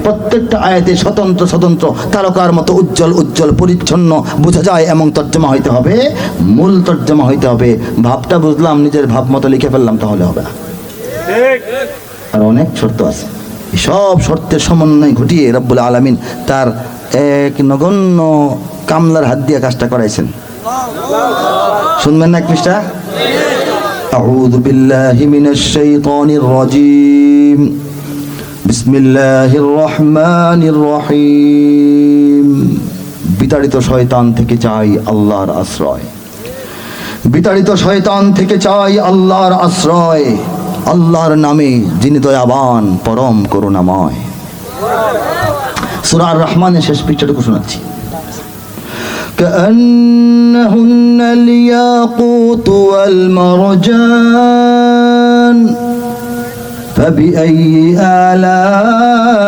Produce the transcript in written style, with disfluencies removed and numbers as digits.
প্রত্যেকটা আয়াতে স্বতন্ত্র স্বতন্ত্র তারকার মতো উজ্জ্বল উজ্জ্বল পরিচ্ছন্ন বোঝা যায় এমন তর্জমা হইতে হবে, মূল তর্জমা হইতে হবে। ভাবটা বুঝলাম, নিজের ভাব মতো লিখে ফেললাম, তাহলে হবে না। আর অনেক শর্ত আছে, সব শর্তের সমন্বয় ঘটিয়ে রব্বুল আলামিন তার এক নগণ্য কামলার হাত দিয়ে কাজটা করাইছেন। শুনবেন না এক পৃষ্ঠা? আউযু বিল্লাহি মিনাশ শাইতানির রাজীম, বিসমিল্লাহির রহমানির রহিম। বিতাড়িত শয়তান থেকে চাই আল্লাহর আশ্রয়, বিতাড়িত শয়তান থেকে চাই আল্লাহর আশ্রয়, আল্লাহর নামে যিনি দয়াবান পরম করুণাময়। সূরা আর-রহমানের শেষ পৃষ্ঠাটুকু শোনাচ্ছি। كأنهن الياقوت والمرجان فبأي آلاء